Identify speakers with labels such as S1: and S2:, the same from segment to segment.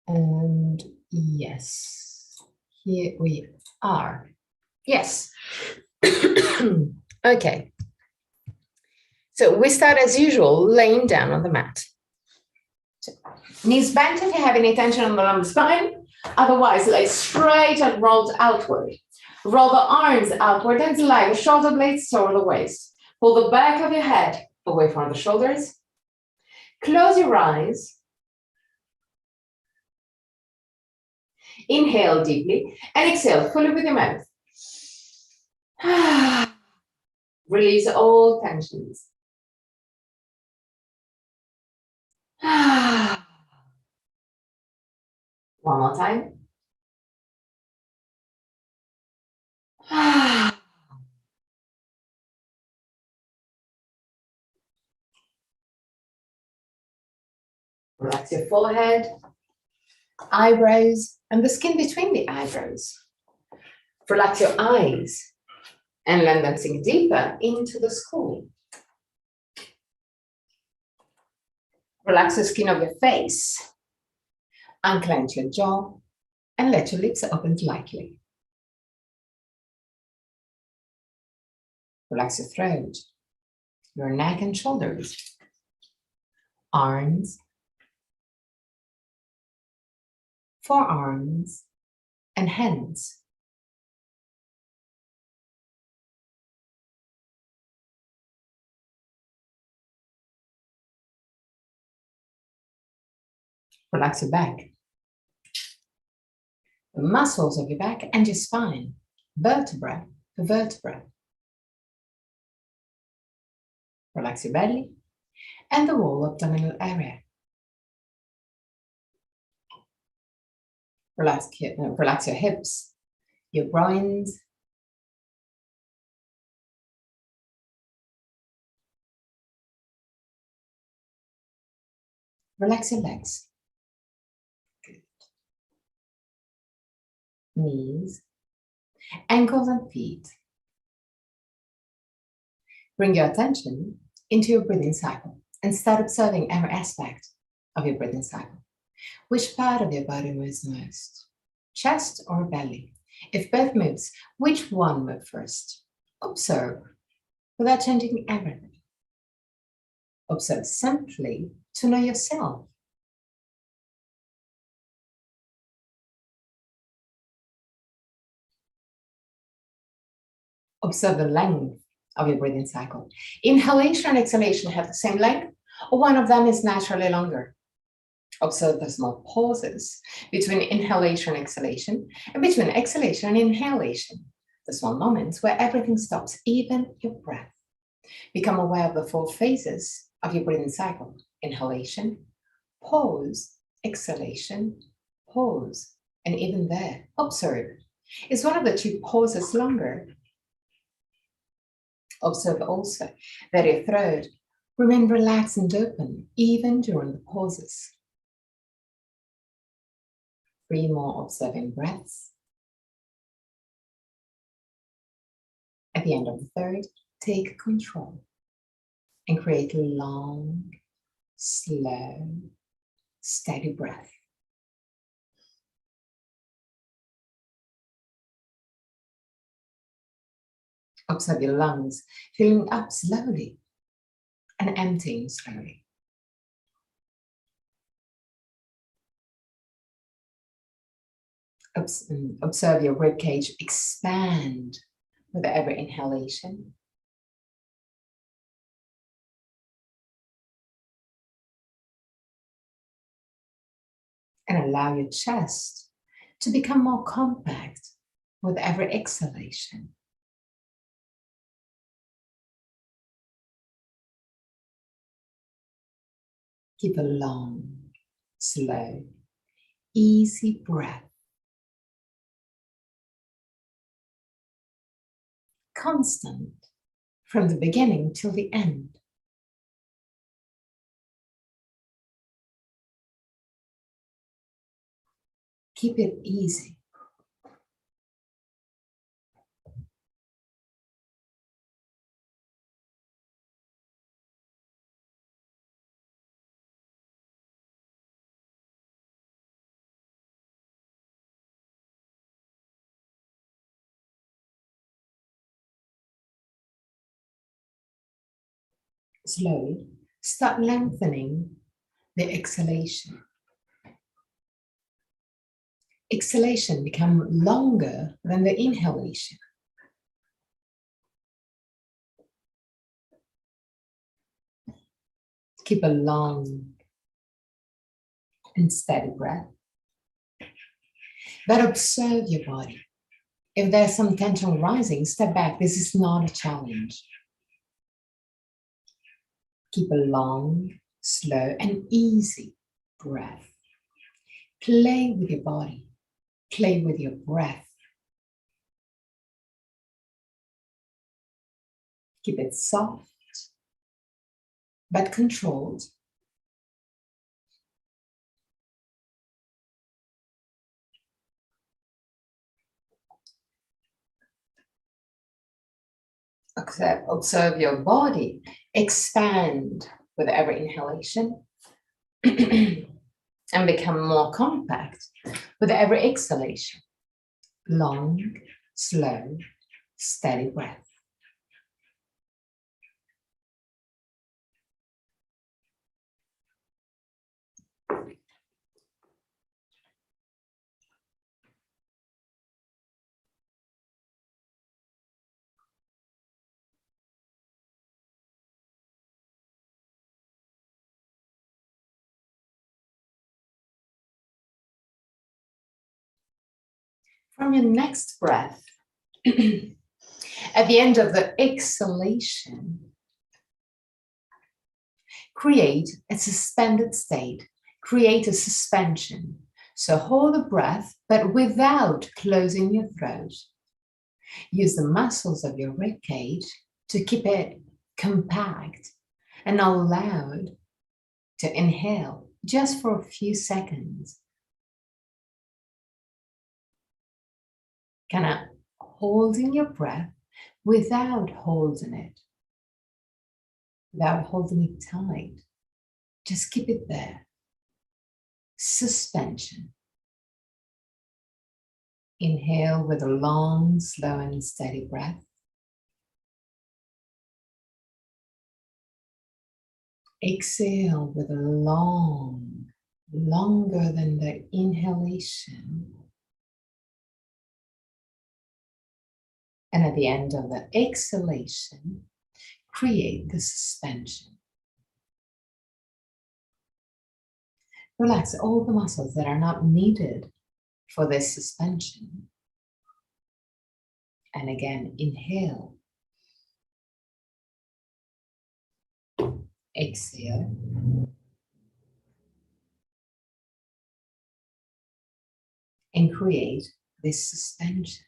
S1: And yes, here we are. Yes. Okay. So we start as usual, laying down on the mat. So, knees bent if you have any tension on the lumbar spine. Otherwise, lay straight and rolled outward. Roll the arms outward and slide the shoulder blades toward the waist. Pull the back of your head away from the shoulders. Close your eyes. Inhale deeply and exhale fully with your mouth. Release all tensions. One more time. Relax your forehead, eyebrows, and the skin between the eyebrows. Relax your eyes and let them sink deeper into the skull. Relax the skin of your face. Unclench your jaw and let your lips open slightly. Relax your throat, your neck and shoulders, arms, forearms, and hands. Relax your back, the muscles of your back and your spine, vertebra to vertebra. Relax your belly and the whole abdominal area. Relax your hips, your groins, relax your legs. Good. Knees, ankles and feet. Bring your attention into your breathing cycle and start observing every aspect of your breathing cycle. Which part of your body moves most? Chest or belly? If both moves, which one moves first? Observe without changing everything. Observe simply to know yourself. Observe the length of your breathing cycle. Inhalation and exhalation have the same length, or one of them is naturally longer. Observe the small pauses between inhalation and exhalation, and between exhalation and inhalation, the small moments where everything stops, even your breath. Become aware of the 4 phases of your breathing cycle: inhalation, pause, exhalation, pause, and even there, observe. Is one of the 2 pauses longer? Observe also that your throat remains relaxed and open, even during the pauses. 3 more observing breaths. At the end of the 3rd, take control and create a long, slow, steady breath. Observe your lungs filling up slowly and emptying slowly. Observe your ribcage expand with every inhalation and allow your chest to become more compact with every exhalation. Keep a long, slow, easy breath. Constant from the beginning till the end. Keep it easy. Slowly start lengthening the exhalation. Exhalation become longer than the inhalation. Keep a long and steady breath. But observe your body. If there's some tension rising, step back. This is not a challenge. Keep a long, slow, and easy breath. Play with your body. Play with your breath. Keep it soft, but controlled. Observe your body expand with every inhalation and become more compact with every exhalation. Long, slow, steady breath. From your next breath, at the end of the exhalation, create a suspended state, create a suspension. So hold the breath, but without closing your throat. Use the muscles of your rib cage to keep it compact and allowed to inhale just for a few seconds. Kind of holding your breath without holding it, without holding it tight. Just keep it there. Suspension. Inhale with a long, slow, and steady breath. Exhale with a long, longer than the inhalation. And at the end of the exhalation, create the suspension. Relax all the muscles that are not needed for this suspension. And again, inhale. Exhale. And create this suspension.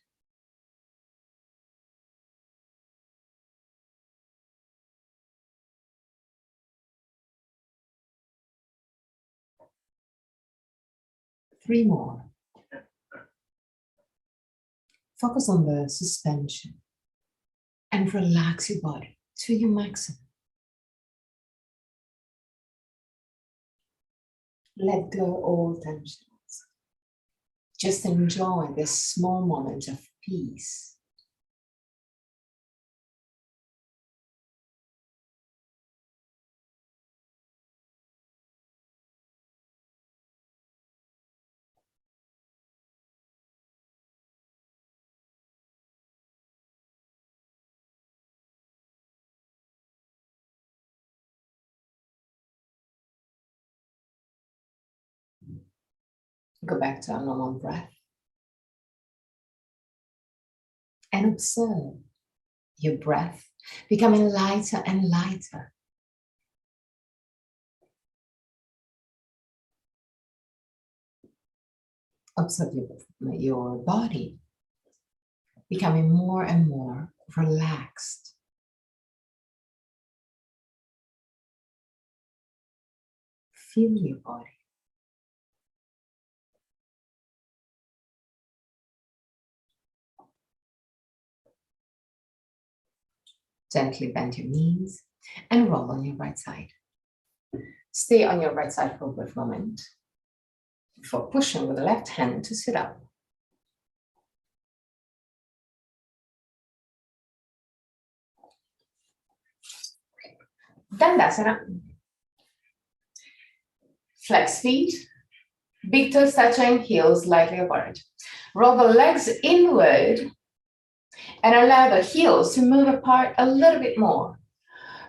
S1: Three more. Focus on the suspension and relax your body to your maximum. Let go all tensions. Just enjoy this small moment of peace. Go back to a normal breath. And observe your breath becoming lighter and lighter. Observe your body becoming more and more relaxed. Feel your body. Gently bend your knees and roll on your right side. Stay on your right side for a brief moment before pushing with the left hand to sit up. Dandasana. Flex feet, big toes touching, heels slightly apart. Roll the legs inward and allow the heels to move apart a little bit more.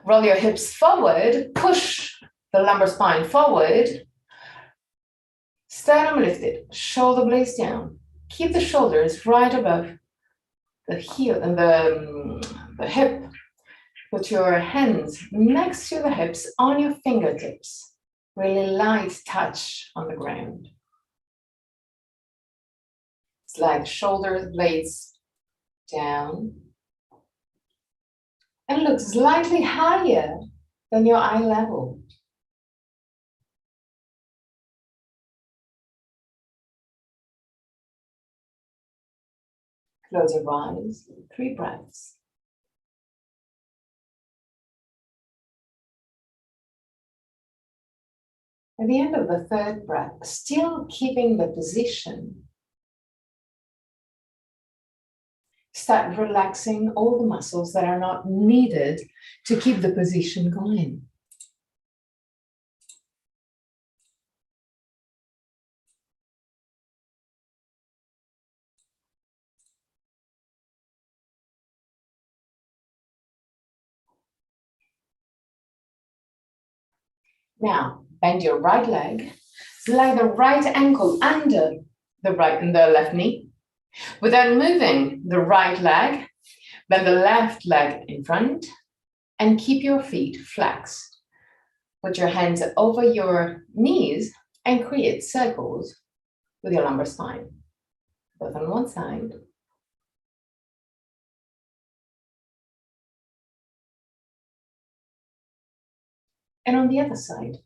S1: Roll your hips forward, push the lumbar spine forward. Sternum lifted, shoulder blades down. Keep the shoulders right above the heel and the hip. Put your hands next to the hips on your fingertips. Really light touch on the ground. Slide the shoulder blades down. And look slightly higher than your eye level. Close your eyes, 3 breaths. At the end of the 3rd breath, still keeping the position, start relaxing all the muscles that are not needed to keep the position going. Now, bend your right leg, slide the right ankle under the right and the left knee. Without moving the right leg, bend the left leg in front and keep your feet flexed. Put your hands over your knees and create circles with your lumbar spine, both on one side and on the other side.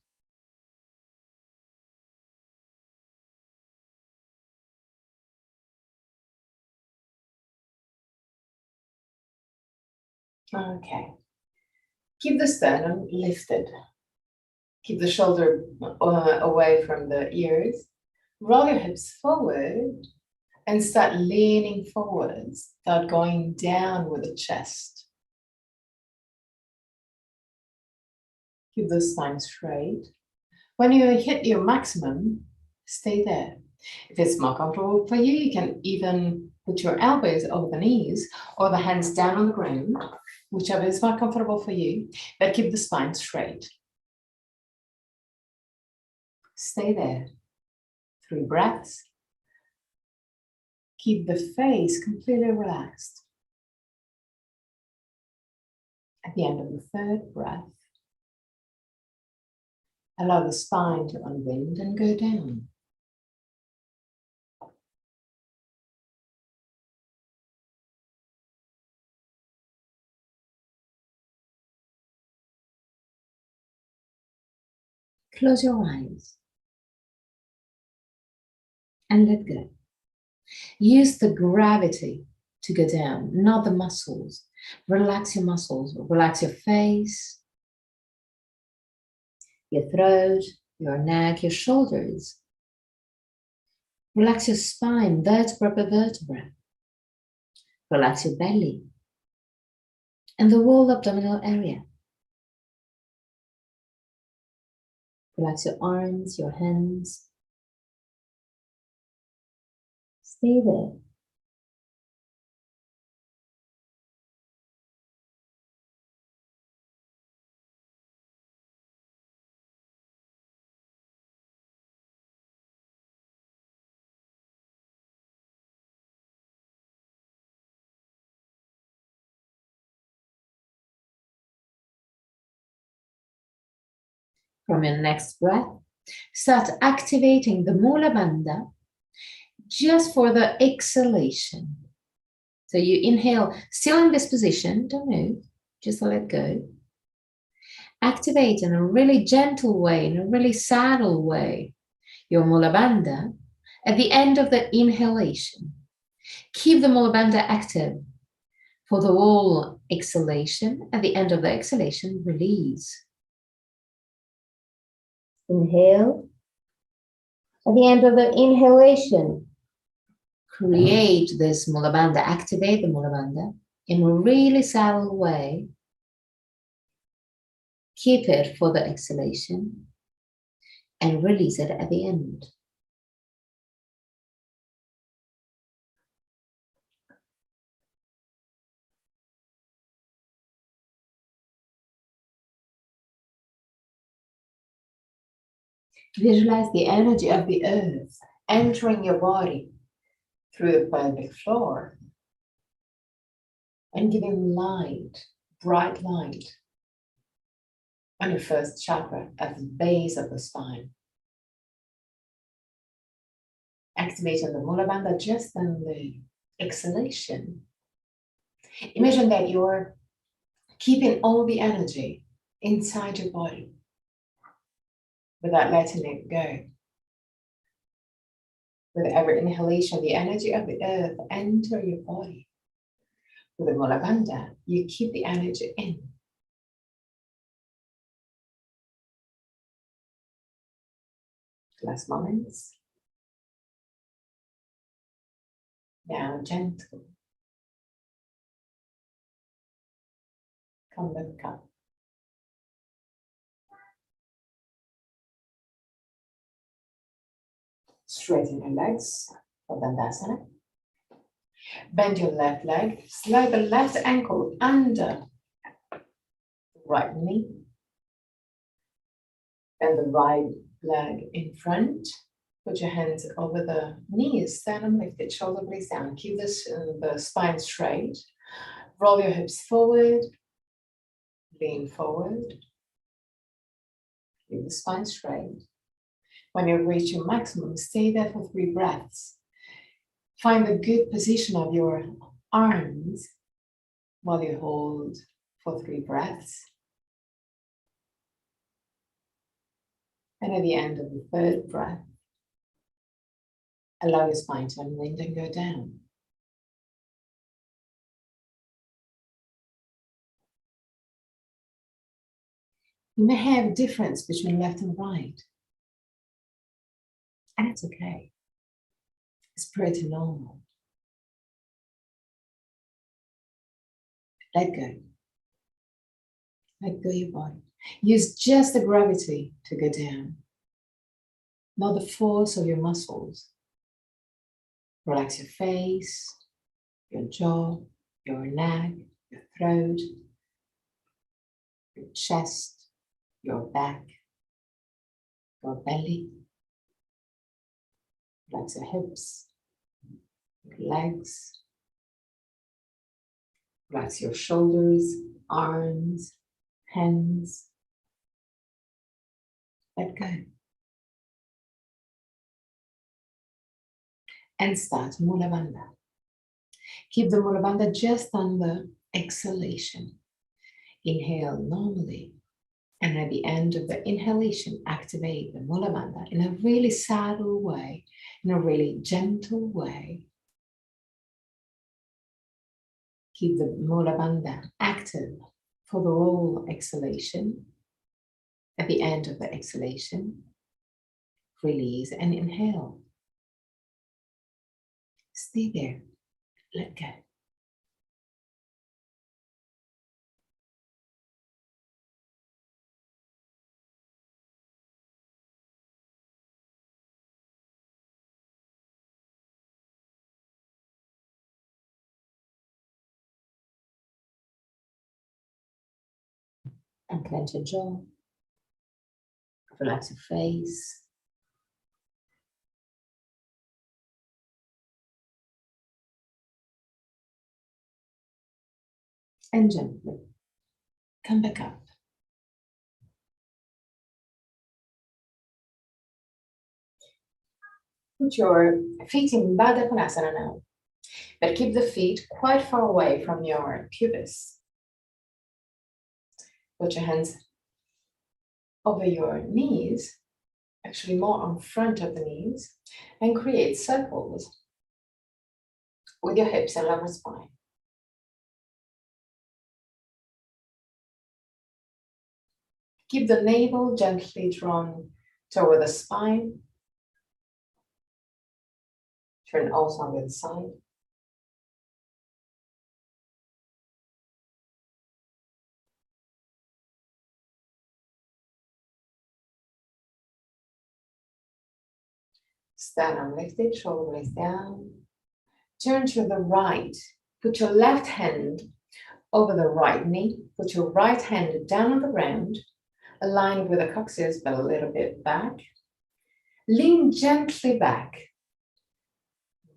S1: Okay. Keep the sternum lifted. Keep the shoulder away from the ears. Roll your hips forward and start leaning forwards. Start going down with the chest. Keep the spine straight. When you hit your maximum, stay there. If it's more comfortable for you, you can even put your elbows over the knees or the hands down on the ground, whichever is more comfortable for you, but keep the spine straight. Stay there. 3 breaths. Keep the face completely relaxed. At the end of the 3rd breath, allow the spine to unwind and go down. Close your eyes and let go. Use the gravity to go down, not the muscles. Relax your muscles, relax your face, your throat, your neck, your shoulders. Relax your spine, vertebra per vertebra. Relax your belly and the whole abdominal area. Relax your arms, your hands. Stay there. From your next breath, start activating the Mula Bandha just for the exhalation. So you inhale, still in this position, don't move, just let go. Activate in a really gentle way, in a really subtle way, your Mula Bandha at the end of the inhalation. Keep the Mula Bandha active for the whole exhalation. At the end of the exhalation, release. Inhale. At the end of the inhalation, create this Mula Bandha, activate the Mula Bandha in a really subtle way.
S2: Keep it for the exhalation and release it at the end. Visualize the energy of the earth entering your body through the pelvic floor and giving light, bright light on your first chakra at the base of the spine. Activating the Mula Bandha just on the exhalation. Imagine that you're keeping all the energy inside your body without letting it go. With every inhalation, the energy of the earth enter your body. With the Mula Bandha, you keep the energy in. Last moments. Now gentle. Come back up. Straighten your legs for Dandasana. Bend your left leg. Slide the left ankle under the right knee. Bend the right leg in front. Put your hands over the knees. Stand and lift it. Shoulder blades down. Keep the spine straight. Roll your hips forward. Lean forward. Keep the spine straight. When you reach your maximum, stay there for 3 breaths. Find the good position of your arms while you hold for 3 breaths. And at the end of the 3rd breath, allow your spine to unwind and go down. You may have a difference between left and right. And it's okay. It's pretty normal. Let go. Let go your body. Use just the gravity to go down, not the force of your muscles. Relax your face, your jaw, your neck, your throat, your chest, your back, your belly. Relax your hips, your legs. Relax your shoulders, arms, hands. Let go. And start Mula Bandha. Keep the Mula Bandha just on the exhalation. Inhale normally. And at the end of the inhalation, activate the Mula Bandha in a really subtle way, in a really gentle way. Keep the Mula Bandha active for the whole exhalation. At the end of the exhalation, release and inhale. Stay there. Let go. And clench your jaw. Relax your face. And gently come back up. Put your feet in Baddha Konasana now, but keep the feet quite far away from your pubis. Put your hands over your knees, actually more on front of the knees, and create circles with your hips and lower spine. Keep the navel gently drawn toward the spine. Turn also on the other side.
S1: Sternum lifted, shoulder blades down. Turn to the right. Put your left hand over the right knee. Put your right hand down on the ground, aligned with the coccyx, but a little bit back. Lean gently back.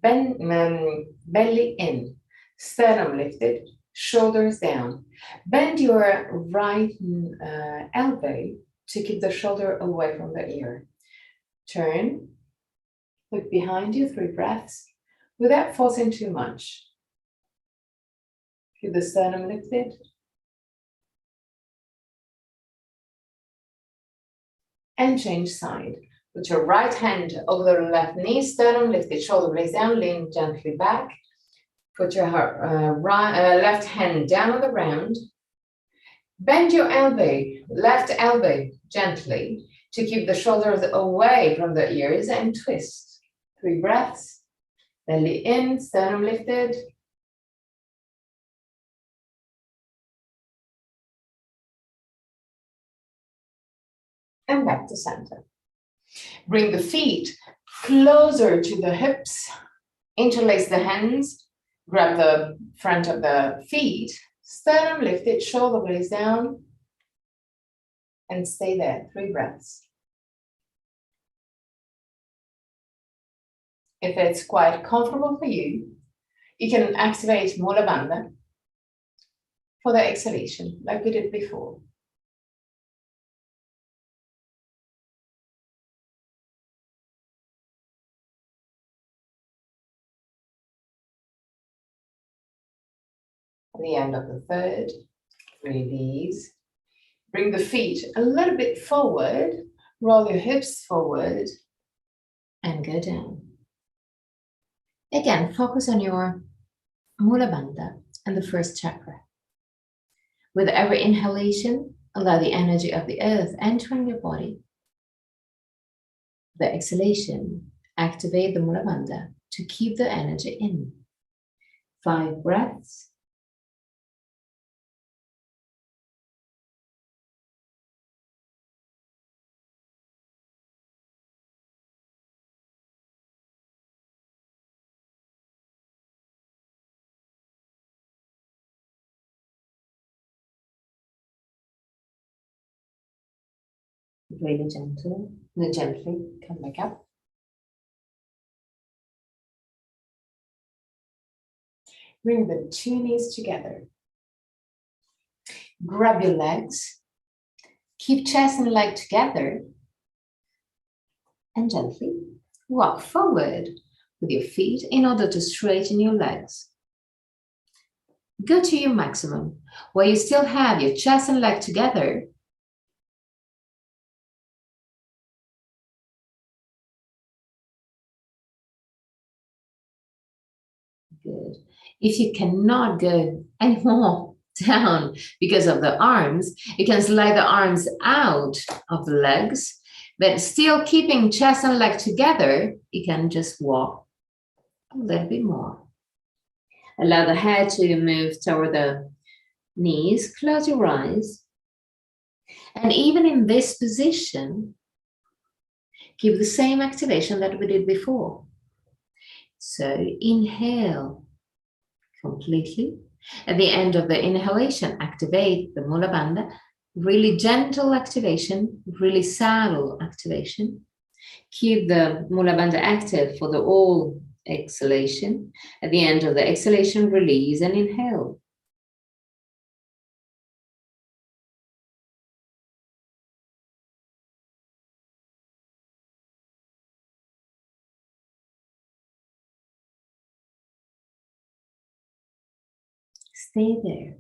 S1: Bend, belly in. Sternum lifted, shoulders down. Bend your right elbow to keep the shoulder away from the ear. Turn. Look behind you, 3 breaths, without forcing too much. Keep the sternum lifted. And change side. Put your right hand over the left knee, sternum lifted, shoulder blades down, lean gently back. Put your left hand down on the ground. Bend your elbow, left elbow, gently to keep the shoulders away from the ears and twist. 3 breaths. Belly in, sternum lifted. And back to center. Bring the feet closer to the hips. Interlace the hands. Grab the front of the feet. Sternum lifted, shoulder blades down. And stay there, 3 breaths. If it's quite comfortable for you, you can activate Mula Bandha for the exhalation, like we did before. At the end of the third, release. Bring the feet a little bit forward, roll your hips forward, and go down. Again, focus on your Mula Bandha and the first chakra. With every inhalation, allow the energy of the earth entering your body. The exhalation, activate the Mula Bandha to keep the energy in. 5 breaths. Really gently come back up. Bring the 2 knees together. Grab your legs. Keep chest and leg together. And gently walk forward with your feet in order to straighten your legs. Go to your maximum, where you still have your chest and leg together. Good. If you cannot go any more down because of the arms, you can slide the arms out of the legs, but still keeping chest and leg together, you can just walk a little bit more. Allow the head to move toward the knees, close your eyes. And even in this position, keep the same activation that we did before. So inhale completely. At the end of the inhalation, activate the Mula Bandha. Really gentle activation, really subtle activation. Keep the Mula Bandha active for the whole exhalation. At the end of the exhalation, release and inhale. Stay there.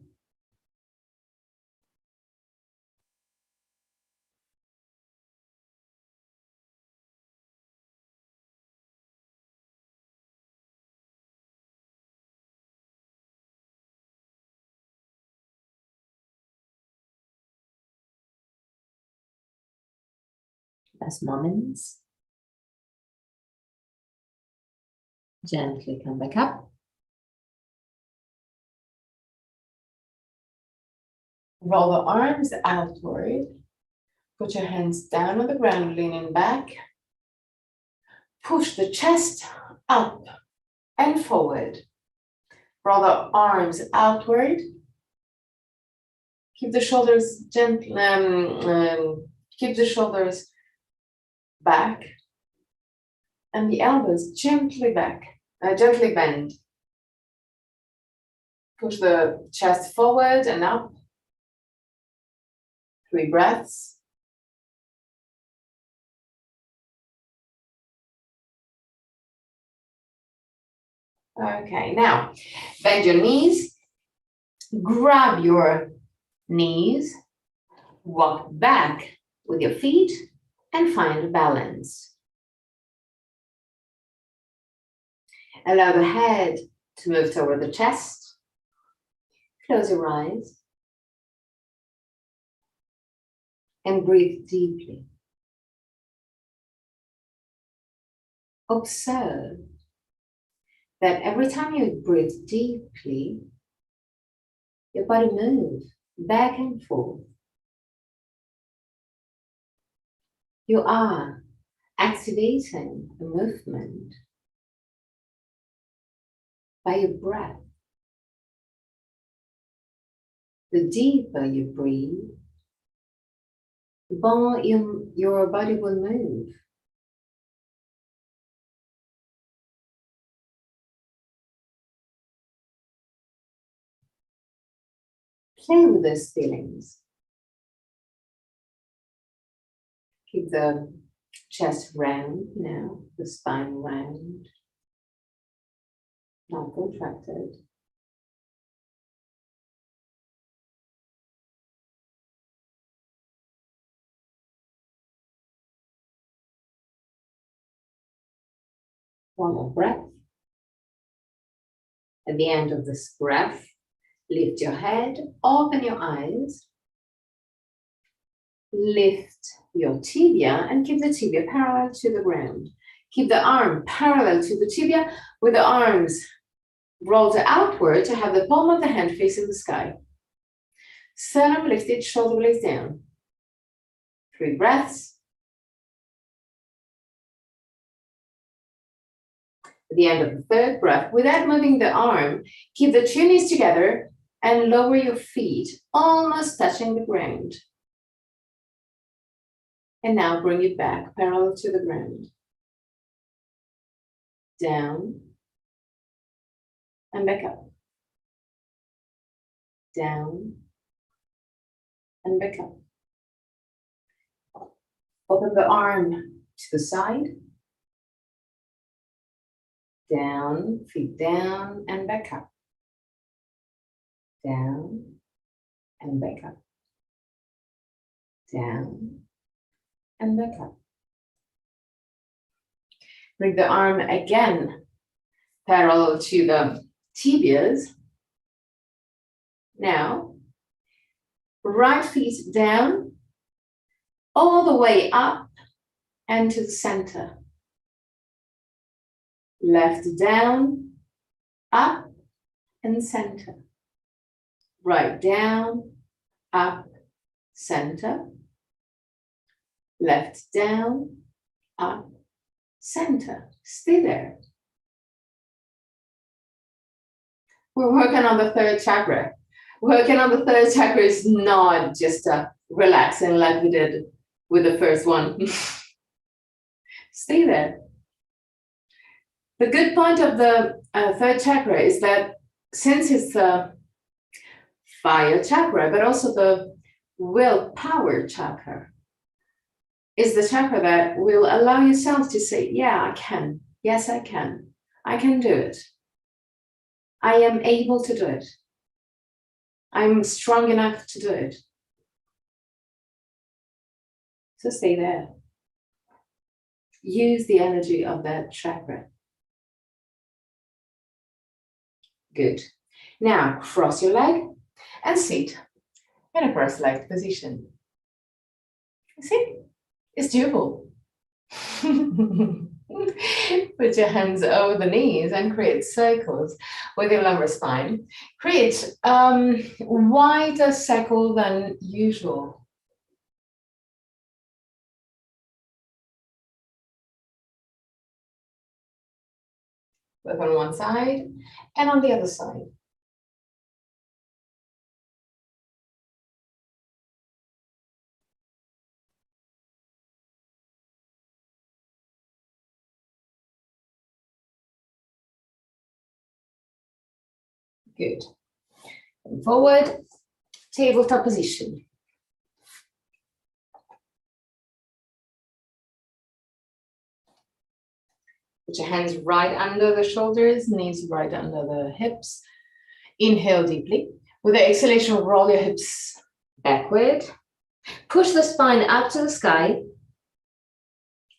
S1: Last moments. Gently come back up. Roll the arms outward. Put your hands down on the ground, leaning back. Push the chest up and forward. Draw the arms outward. Keep the shoulders gently, keep the shoulders back and the elbows gently back, gently bend. Push the chest forward and up. 3 breaths. Okay, now bend your knees, grab your knees, walk back with your feet and find balance. Allow the head to move toward the chest. Close your eyes and breathe deeply. Observe that every time you breathe deeply, your body moves back and forth. You are activating the movement by your breath. The deeper you breathe, the more your body will move. Play with those feelings. Keep the chest round now, the spine round, not contracted. One more breath. At the end of this breath, lift your head, open your eyes, lift your tibia and keep the tibia parallel to the ground. Keep the arm parallel to the tibia with the arms rolled outward to have the palm of the hand facing the sky. Sternum lifted, shoulder blades down. 3 breaths. At the end of the 3rd breath, without moving the arm, keep the 2 knees together and lower your feet, almost touching the ground. And now bring it back parallel to the ground. Down and back up. Down and back up. Open the arm to the side. Down, feet down and back up. Down and back up. Down and back up. Bring the arm again parallel to the tibias. Now, right feet down, all the way up and to the center. Left down, up and center. Right down, up, center. Left down, up, center. Stay there. We're working on the 3rd chakra. Working on the 3rd chakra is not just relaxing like we did with the first one. Stay there. The good point of the 3rd chakra is that since it's the fire chakra, but also the willpower chakra, is the chakra that will allow yourself to say, yeah, I can. Yes, I can. I can do it. I am able to do it. I'm strong enough to do it. So stay there. Use the energy of that chakra. Good. Now, cross your leg and sit in a cross-legged position. See? It's doable. Put your hands over the knees and create circles with your lumbar spine. Create wider circle than usual. both on one side and on the other side. Good. And forward, tabletop position. Put your hands right under the shoulders, knees right under the hips. Inhale deeply. With the exhalation, roll your hips backward. Push the spine up to the sky.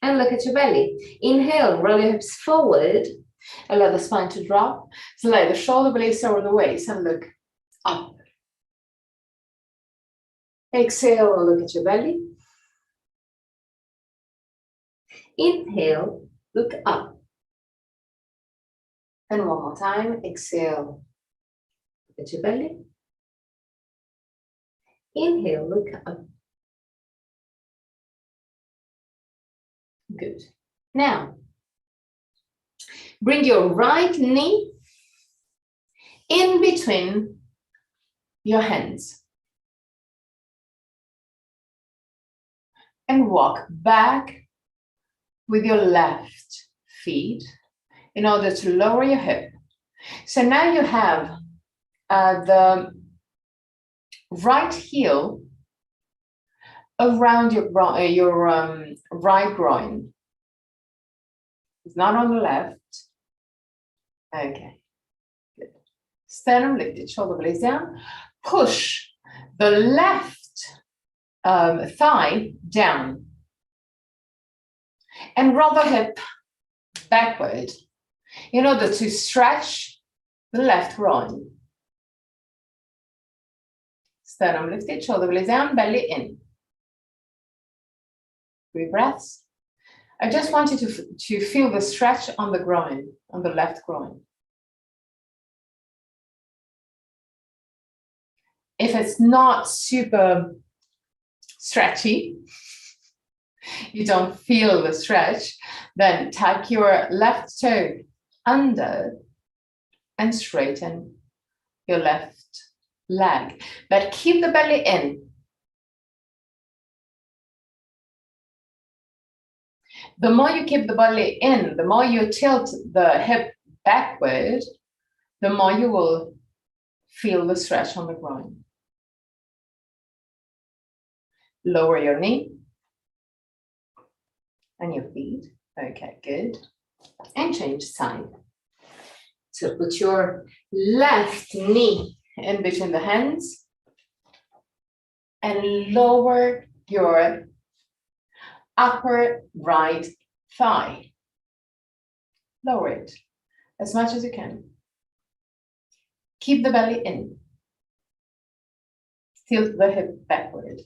S1: And look at your belly. Inhale, roll your hips forward. Allow the spine to drop. So lay the shoulder blades over the waist and look up. Exhale, look at your belly. Inhale, look up. And one more time, exhale, look at your belly. Inhale, look up. Good. Now, bring your right knee in between your hands. And walk back with your left feet in order to lower your hip. So now you have the right heel around your right groin. It's not on the left. Okay, good. Sternum lifted, shoulder blades down. Push the left thigh down. And roll the hip backward in order to stretch the left groin. Sternum lifted, shoulder blades down, belly in. 3 breaths. I just want you to feel the stretch on the groin, on the left groin. If it's not super stretchy, you don't feel the stretch, then tuck your left toe under and straighten your left leg. But keep the belly in. The more you keep the belly in, the more you tilt the hip backward, the more you will feel the stretch on the groin. Lower your knee and your feet. Okay, good. And change side. So put your left knee in between the hands and lower your upper right thigh. Lower it as much as you can. Keep the belly in. Tilt the hip backward.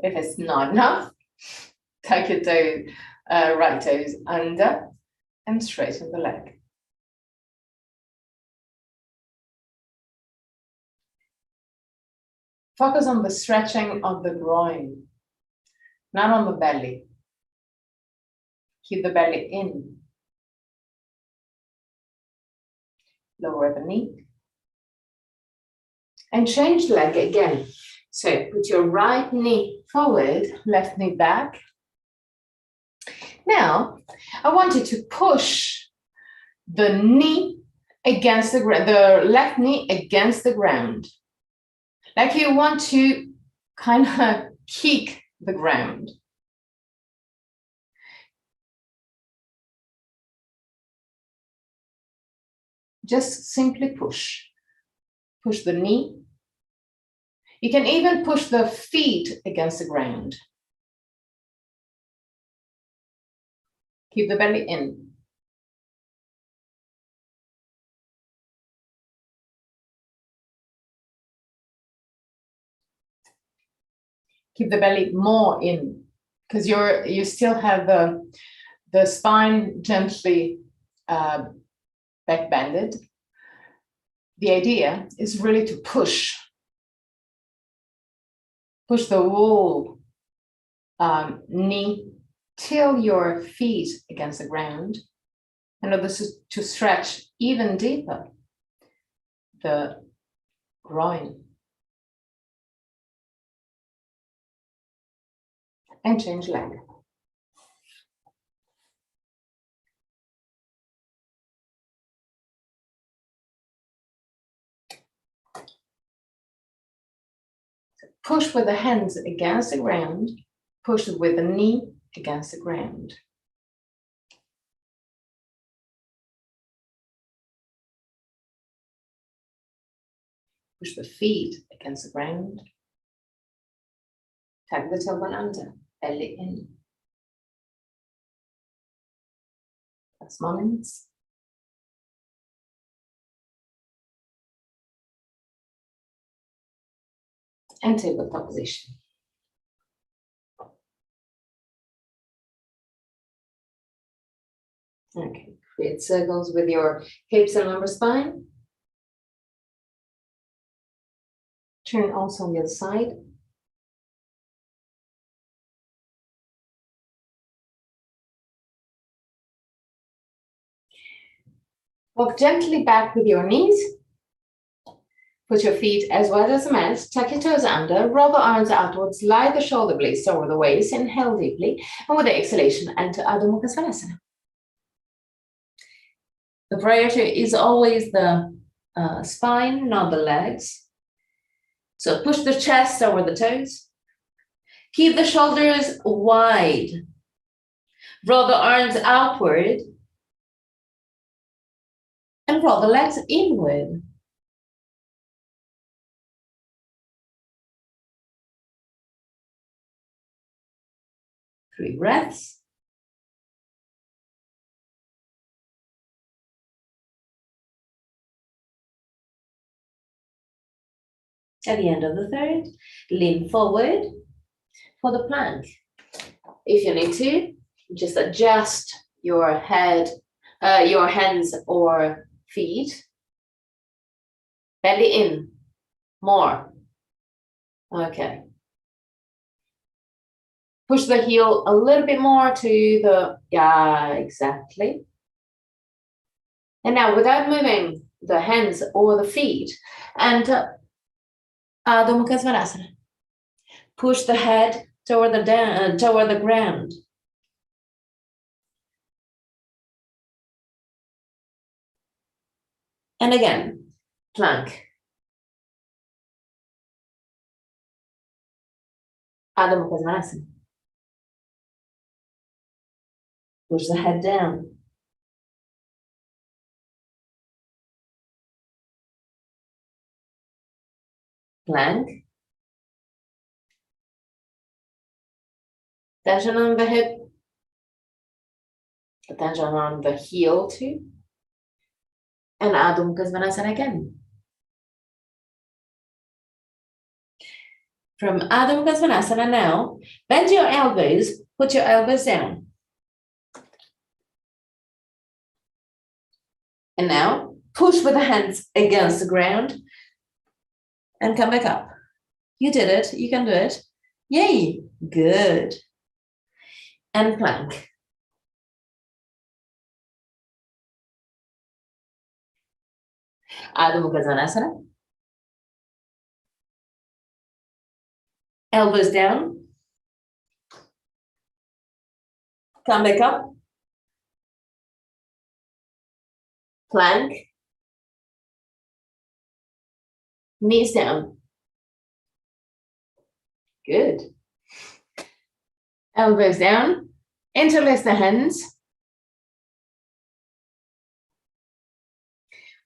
S1: If it's not enough, tuck your toe, right toes under and straighten the leg. Focus on the stretching of the groin, not on the belly. Keep the belly in. Lower the knee. And change the leg again. So put your right knee forward, left knee back. Now, I want you to push the knee against the ground, the left knee against the ground. Like you want to kind of kick the ground. Just simply push. Push the knee. You can even push the feet against the ground. Keep the belly in. Keep the belly more in, because you still have the spine gently back bended. The idea is really to push Push the whole knee till your feet against the ground. And this is to stretch even deeper the groin. And change leg. Push with the hands against the ground. Push with the knee against the ground. Push the feet against the ground. Tag the tailbone under, belly in. That's moments. And tabletop position. Okay, create circles with your hips and lumbar spine. Turn also on the other side. Walk gently back with your knees. Put your feet as wide as the mat, tuck your toes under, roll the arms outwards, slide the shoulder blades over the waist, inhale deeply, and with the exhalation, enter Adho Mukha Svanasana. The priority is always the spine, not the legs. So push the chest over the toes. Keep the shoulders wide. Roll the arms outward. And roll the legs inward. 3 breaths. At the end of the third, lean forward for the plank. If you need to, just adjust your head, your hands or feet. Belly in, more. Okay. Push the heel a little bit more to the, yeah, exactly. And now without moving the hands or the feet, and Adho Mukha Svanasana. Push the head toward the ground. And again, plank. Adho Mukha Svanasana. Push the head down. Plank. Tension on the hip. Tension on the heel too. And Adho Mukha Svanasana again. From Adho Mukha Svanasana now, bend your elbows, put your elbows down. And now, push with the hands against the ground and come back up. You did it, you can do it. Yay, good. And plank. Adho Mukha Svanasana. Elbows down. Come back up. Plank. Knees down. Good. Elbows down. Interlace the hands.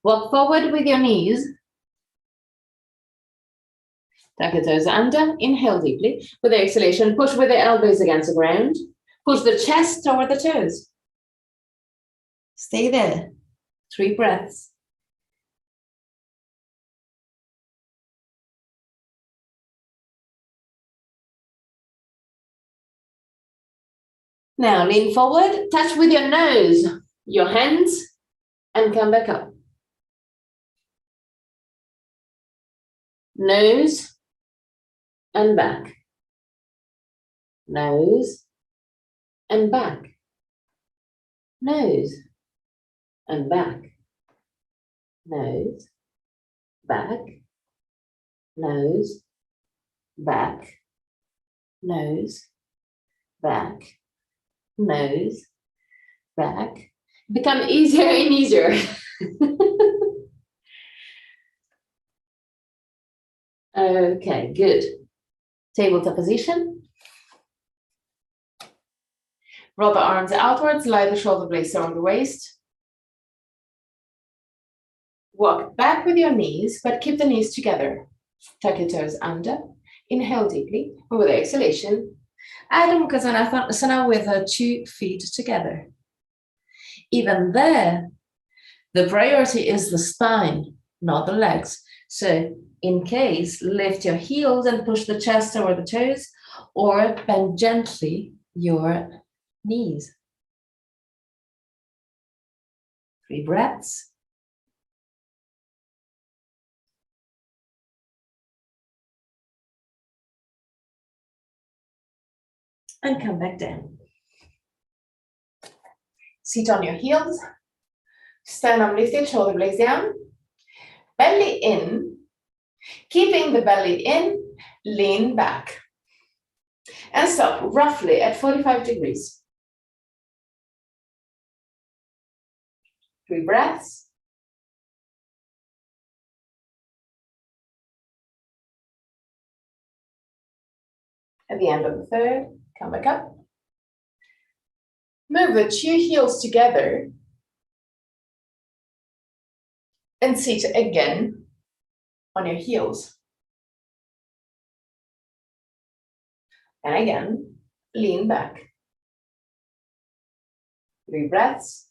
S1: Walk forward with your knees. Tuck your toes under. Inhale deeply. With the exhalation, push with the elbows against the ground. Push the chest toward the toes. Stay there. 3 breaths. Now lean forward, touch with your nose, your hands, and come back up. Nose
S3: and back. Nose and back. Nose and back. Nose, back, nose, back, nose, back, nose, back. Become easier and easier. Okay, good. Tabletop position.
S1: Roll the arms outwards, lie the shoulder blades around the waist. Walk back with your knees, but keep the knees together. Tuck your toes under. Inhale deeply, and with the exhalation, Adho Mukha Svanasana with 2 feet together. Even there, the priority is the spine, not the legs. So in case, lift your heels and push the chest over the toes, or bend gently your knees. 3 breaths. And come back down. Sit on your heels. Stand up lifted, shoulder blades down. Belly in. Keeping the belly in, lean back. And stop roughly at 45 degrees. 3 breaths. At the end of the third, come back up. Move the 2 heels together. And sit again on your heels. And again, lean back. 3 breaths.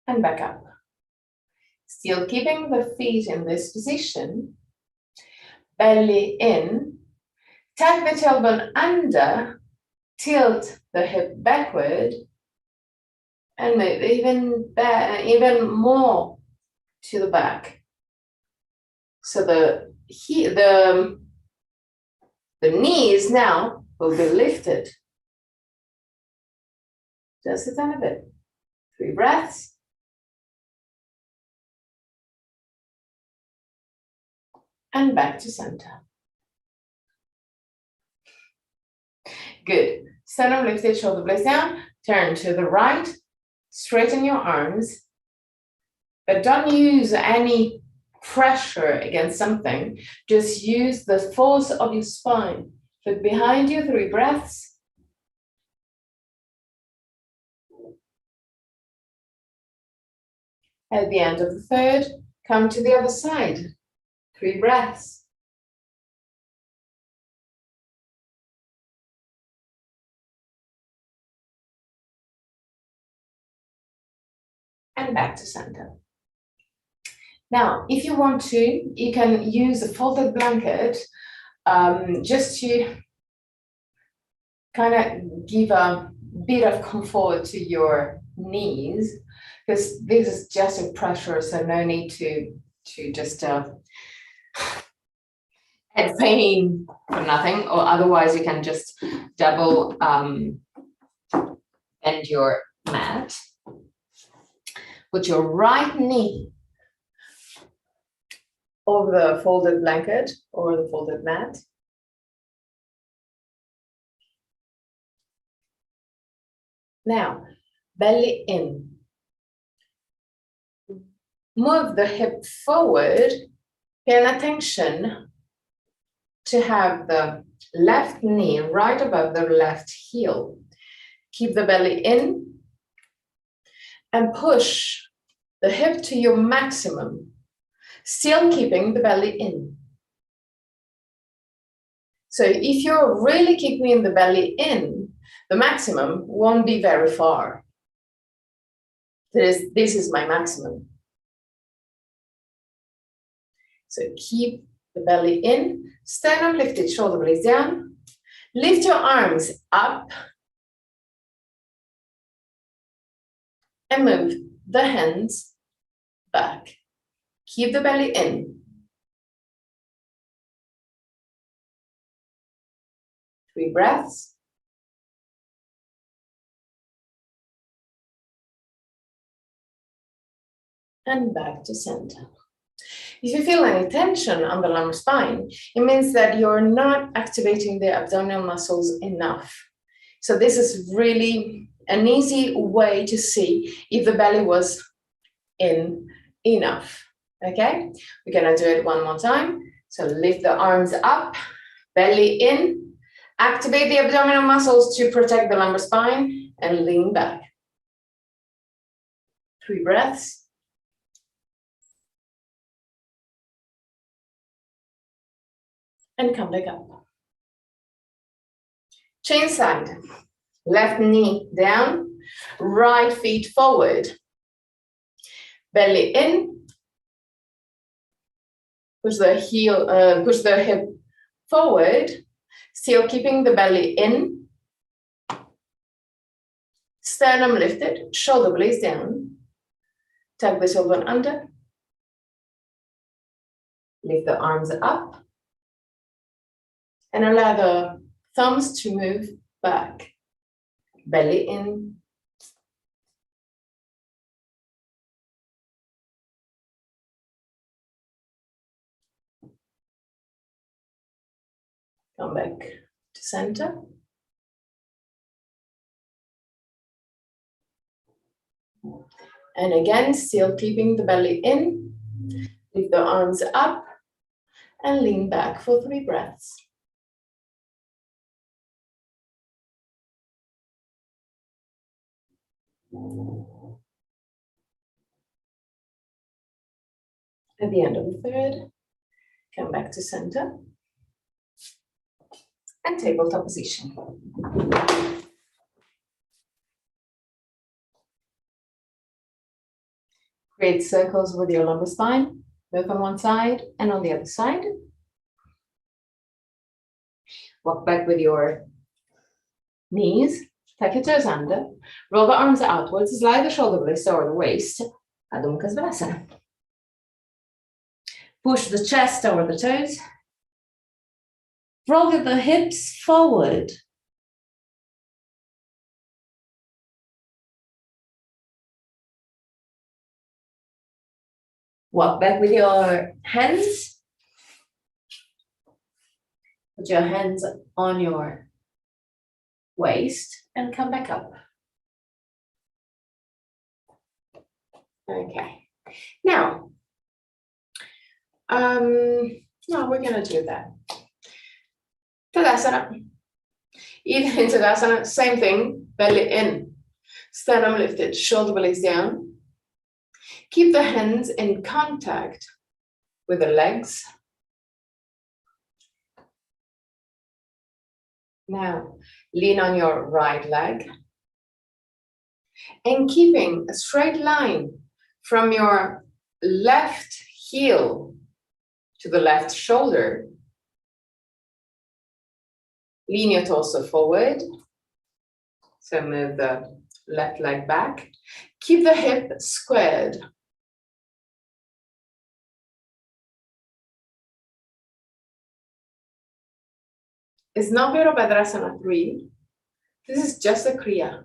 S1: And back up. Still keeping the feet in this position. Belly in. Tuck the tailbone under. Tilt the hip backward. And move even more to the back. So the knees now will be lifted. Just a tiny bit. 3 breaths. And back to center. Good. Sternum lifted, shoulder blades down. Turn to the right. Straighten your arms. But don't use any pressure against something. Just use the force of your spine. Look behind you, 3 breaths. At the end of the third, come to the other side. 3 breaths. And back to center. Now, if you want to, you can use a folded blanket just to kind of give a bit of comfort to your knees, because this is just a pressure, so no need to just add pain for nothing, or otherwise you can just double bend your mat. Put your right knee over the folded blanket or the folded mat. Now, belly in. Move the hip forward. Pay attention to have the left knee right above the left heel. Keep the belly in and push the hip to your maximum, still keeping the belly in. So if you're really keeping the belly in, the maximum won't be very far. This is my maximum. So keep the belly in, sternum lifted, shoulder blades down. Lift your arms up. And move the hands back. Keep the belly in. 3 breaths. And back to center. If you feel any tension on the lumbar spine, it means that you're not activating the abdominal muscles enough. So this is really an easy way to see if the belly was in enough. Okay, we're gonna do it one more time. So lift the arms up, belly in, activate the abdominal muscles to protect the lumbar spine, and lean back. 3 breaths. And come back up. Change side. Left knee down, right feet forward. Belly in. Push the hip forward, still keeping the belly in. Sternum lifted, shoulder blades down. Tuck the tailbone under. Lift the arms up. And allow the thumbs to move back. Belly in. Come back to center. And again, still keeping the belly in. Lift the arms up and lean back for 3 breaths. At the end of the third, come back to center and tabletop position. Create circles with your lumbar spine, both on one side and on the other side. Walk back with your knees, tuck your toes under, roll the arms outwards, slide the shoulder blades over the waist, Adho Mukha Svanasana. Push the chest over the toes. Roll the hips forward. Walk back with your hands. Put your hands on your waist and come back up. Okay. Now, no, we're gonna do that. Tadasana. Even in Tadasana, same thing, belly in, sternum lifted, shoulder blades down. Keep the hands in contact with the legs. Now, lean on your right leg. And keeping a straight line from your left heel to the left shoulder. Lean your torso forward. So move the left leg back. Keep the hip squared. It's not Virabhadrasana 3. This is just a Kriya.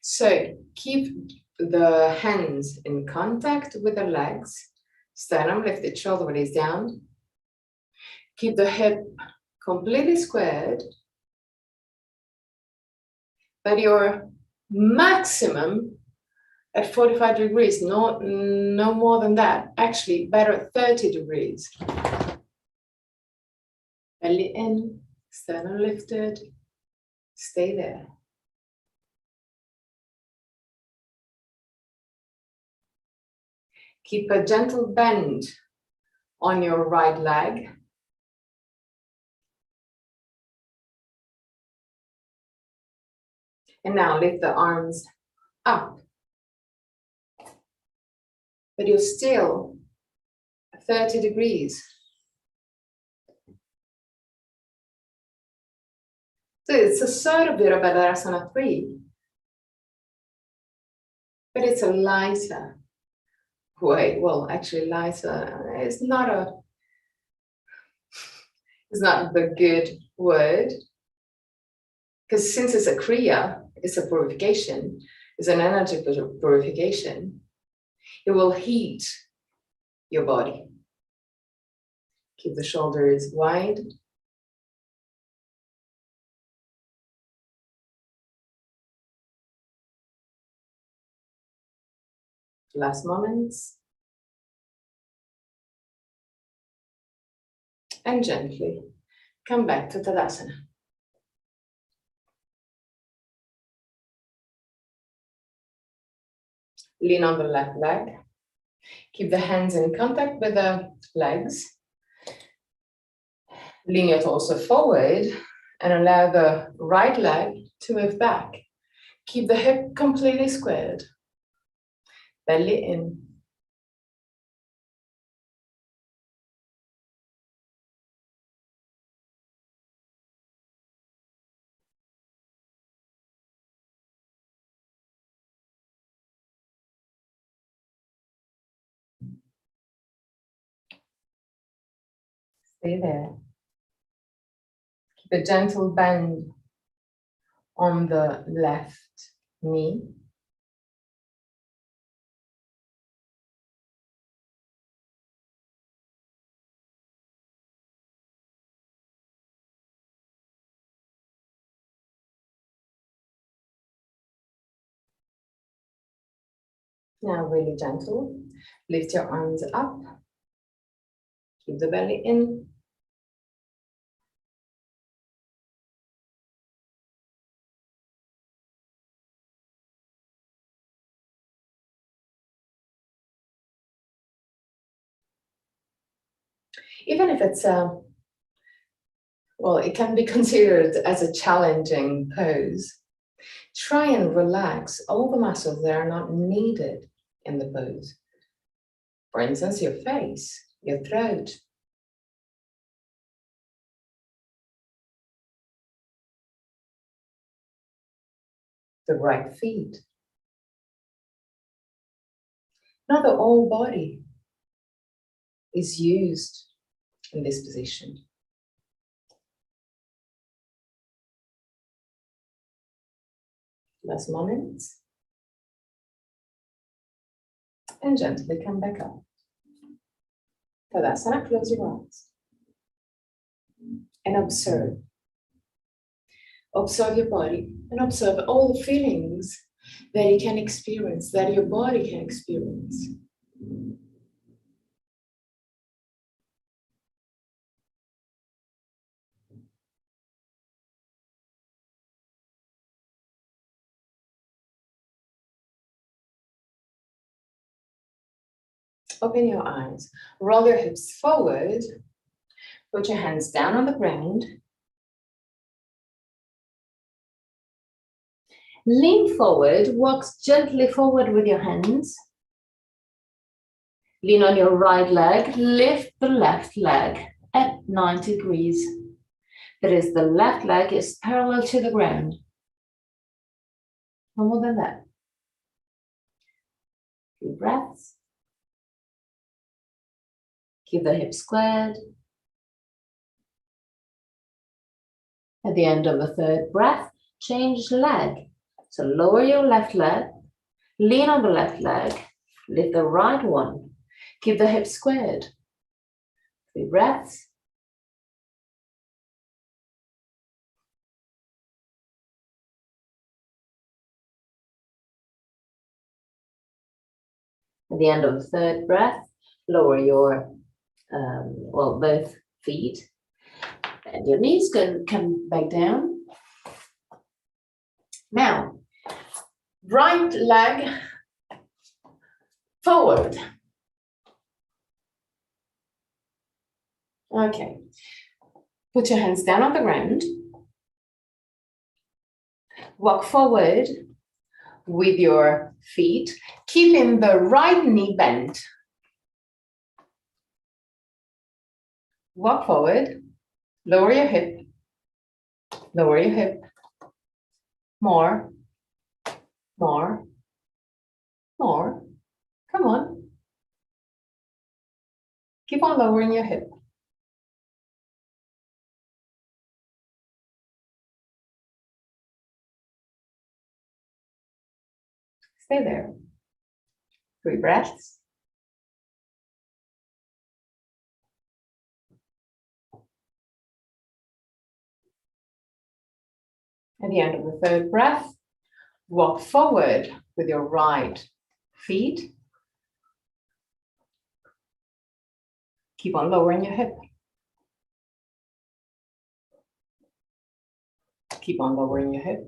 S1: So keep the hands in contact with the legs. Sternum lifted, shoulder blades down. Keep the hip completely squared. But your maximum at 45 degrees, no more than that. Actually, better at 30 degrees. Belly in, sternum lifted. Stay there. Keep a gentle bend on your right leg. And now lift the arms up. But you're still 30 degrees. So it's a sort of Virabhadrasana 3. but it's a lighter way. Well, actually, lighter is not the good word, because since it's a kriya, it's a purification, it's an energy purification. It will heat your body. Keep the shoulders wide. Last moments. And gently come back to Tadasana. Lean on the left leg. Keep the hands in contact with the legs. Lean your torso forward and allow the right leg to move back. Keep the hip completely squared. Belly in. Stay there. Keep a gentle bend on the left knee. Now really gentle. Lift your arms up. Keep the belly in. Even if it's well, it can be considered as a challenging pose. Try and relax all the muscles that are not needed in the pose. For instance, your face, your throat. The right feet. Not the whole body is used in this position. Last moment. And gently come back up. Tadasana, close your eyes. And observe. Observe your body and observe all the feelings that you can experience, that your body can experience. Open your eyes, roll your hips forward, put your hands down on the ground. Lean forward, walk gently forward with your hands. Lean on your right leg, lift the left leg at 90 degrees. That is, the left leg is parallel to the ground. No more than that. Few breaths. Keep the hips squared. At the end of the third breath, change leg. So lower your left leg, lean on the left leg, lift the right one. Keep the hips squared. 3 breaths. At the end of the third breath, lower your, both feet. And your knees can come back down. Now, right leg forward. Okay. Put your hands down on the ground. Walk forward with your feet, keeping the right knee bent. Walk forward, lower your hip, more, on lowering your hip. Stay there. 3 breaths. At the end of the 3rd breath, walk forward with your right feet. Keep on lowering your hip. Keep on lowering your hip.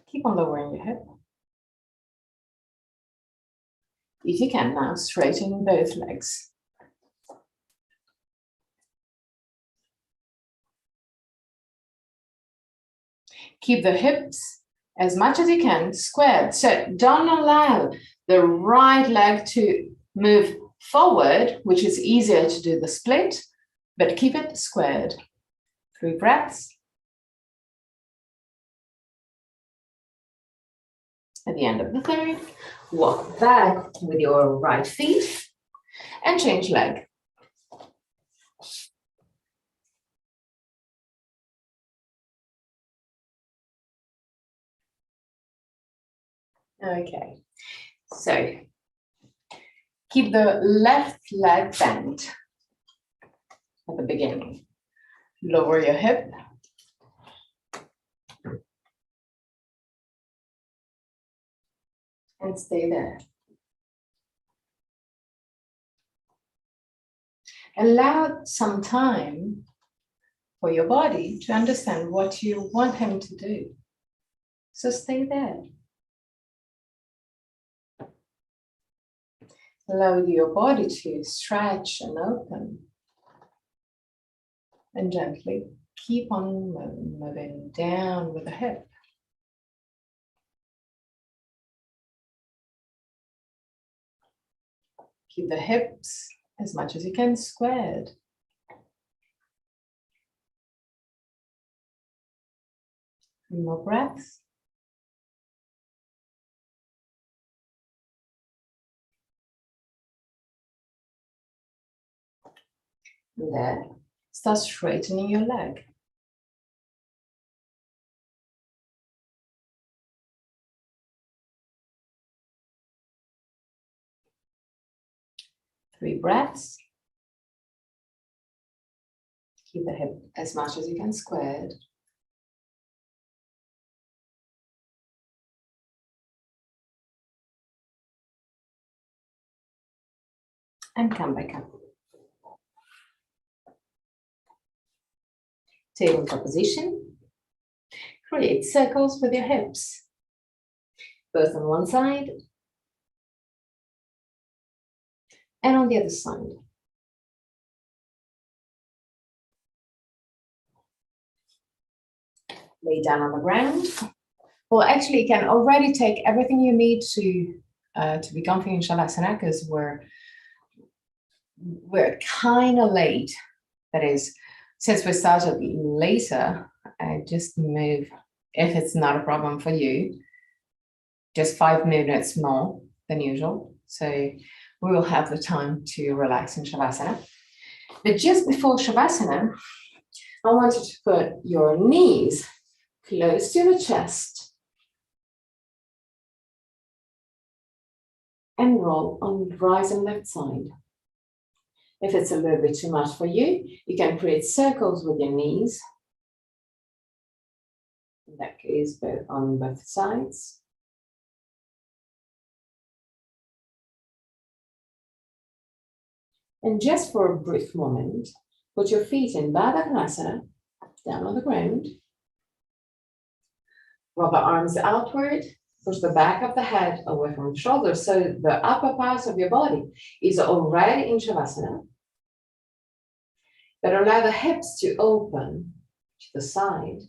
S1: Keep on lowering your hip. If you can now, straighten both legs. Keep the hips as much as you can squared. So don't allow the right leg to move forward, which is easier to do the split, but keep it squared. 3 breaths. At the end of the 3rd, walk back with your right feet and change leg. Okay, so keep the left leg bent at the beginning. Lower your hip. And stay there. Allow some time for your body to understand what you want him to do. So stay there. Allow your body to stretch and open. And gently keep on moving down with the hip. Keep the hips as much as you can squared. Three more breaths. And there, start straightening your leg. Three breaths. Keep the hip as much as you can squared. And come back up. Tabletop position. Create circles with your hips, both on one side and on the other side. Lay down on the ground. Well, actually, you can already take everything you need to be comfy in Shavasana, because we're kind of late. That is, since we started later, I just move, if it's not a problem for you, just 5 minutes more than usual. So we will have the time to relax in Shavasana. But just before Shavasana, I want you to put your knees close to the chest and roll on the right and left side. If it's a little bit too much for you, you can create circles with your knees. In that case, on both sides. And just for a brief moment, put your feet in Baddha Konasana, down on the ground. Roll the arms outward, push the back of the head away from the shoulders, so the upper part of your body is already in Shavasana. But allow the hips to open to the side,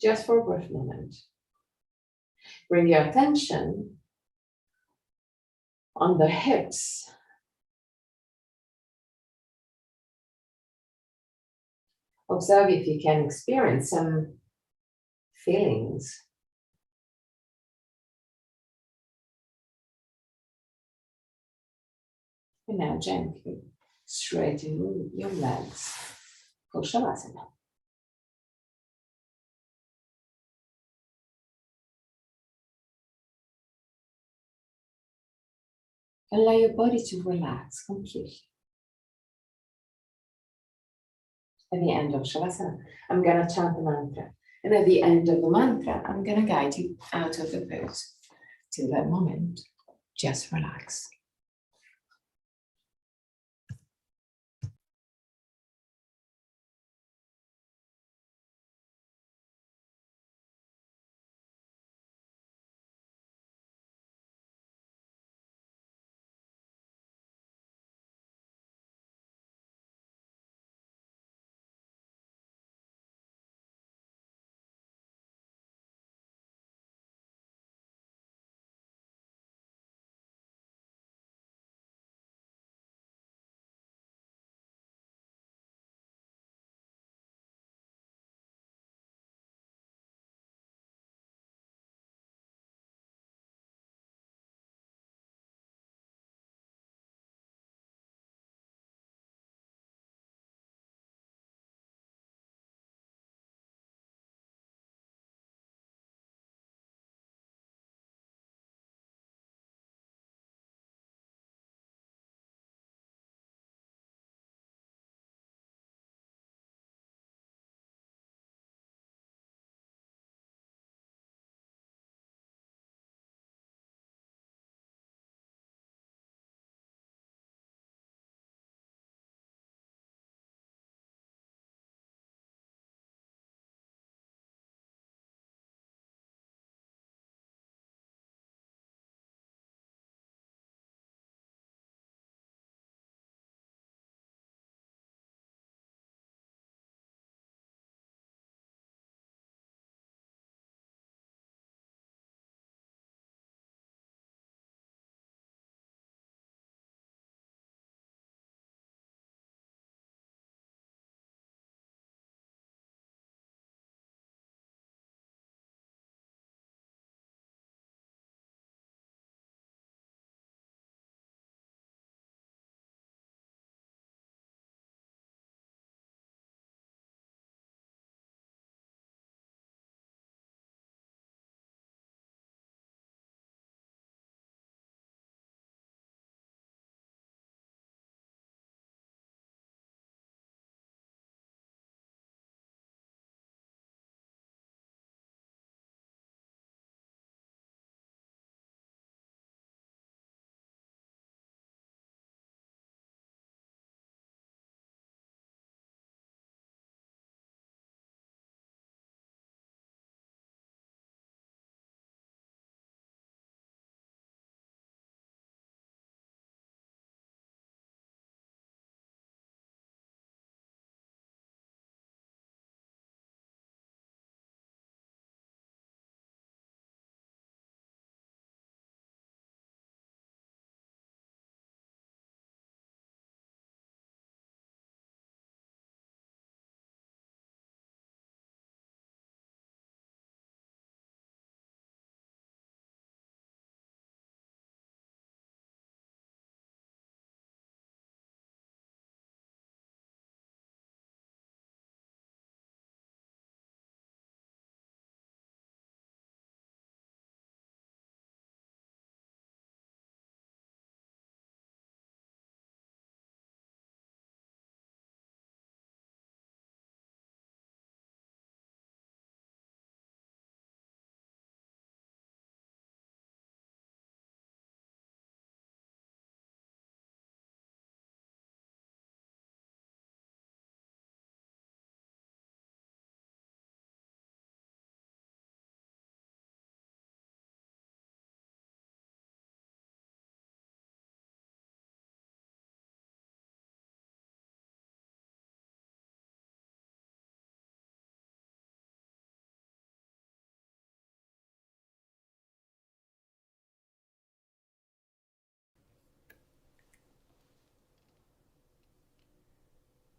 S1: just for a brief moment. Bring your attention on the hips. Observe if you can experience some feelings.
S2: And now gently straighten your legs for Shavasana. Allow your body to relax completely. At the end of Shavasana, I'm going to chant the mantra. And at the end of the mantra, I'm going to guide you out of the pose. Till that moment, just relax.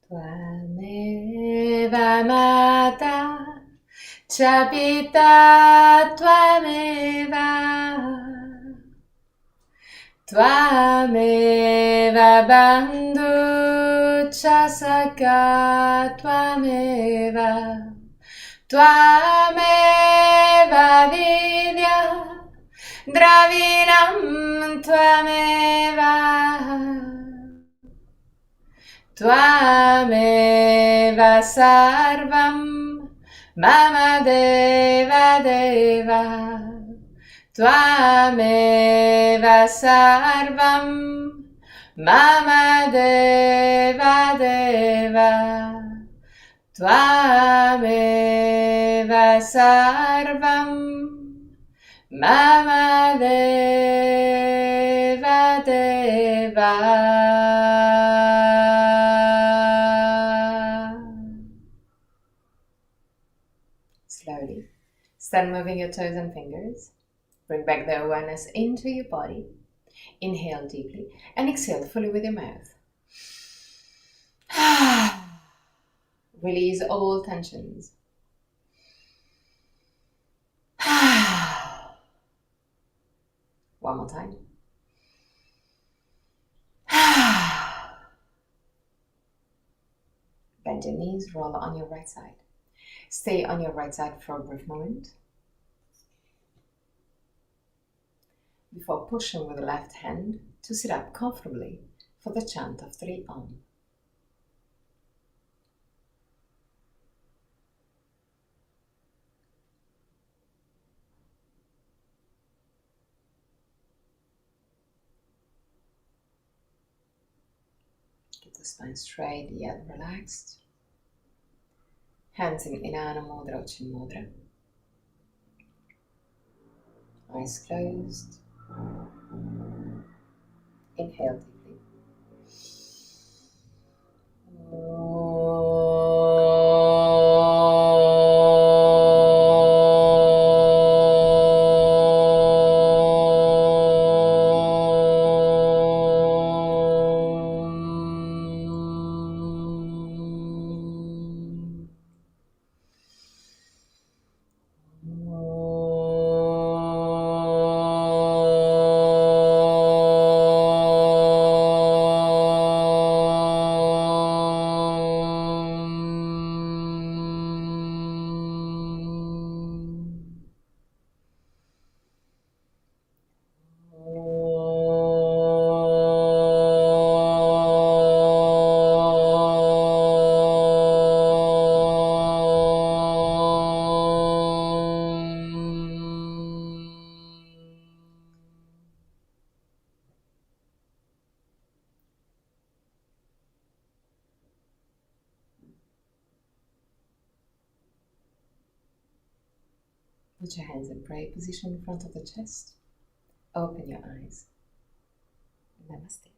S2: Tvameva mata chapita tvameva Tvameva bandhu chasaka tvameva Tvameva vidya dravinam tvameva Tvameva sarvam mama deva deva Tvameva sarvam mama deva deva Tvameva sarvam mama deva deva. Slowly, start moving your toes and fingers. Bring back the awareness into your body. Inhale deeply and exhale fully with your mouth. Release all tensions. One more time. Bend your knees, roll on your right side. Stay on your right side for a brief moment before pushing with the left hand to sit up comfortably for the chant of 3 Om. Keep the spine straight yet relaxed. Hands in Inanna Mudra or Chin Mudra. Eyes closed. Inhale deeply. Put your hands in prayer position in front of the chest. Open your eyes. Namaste.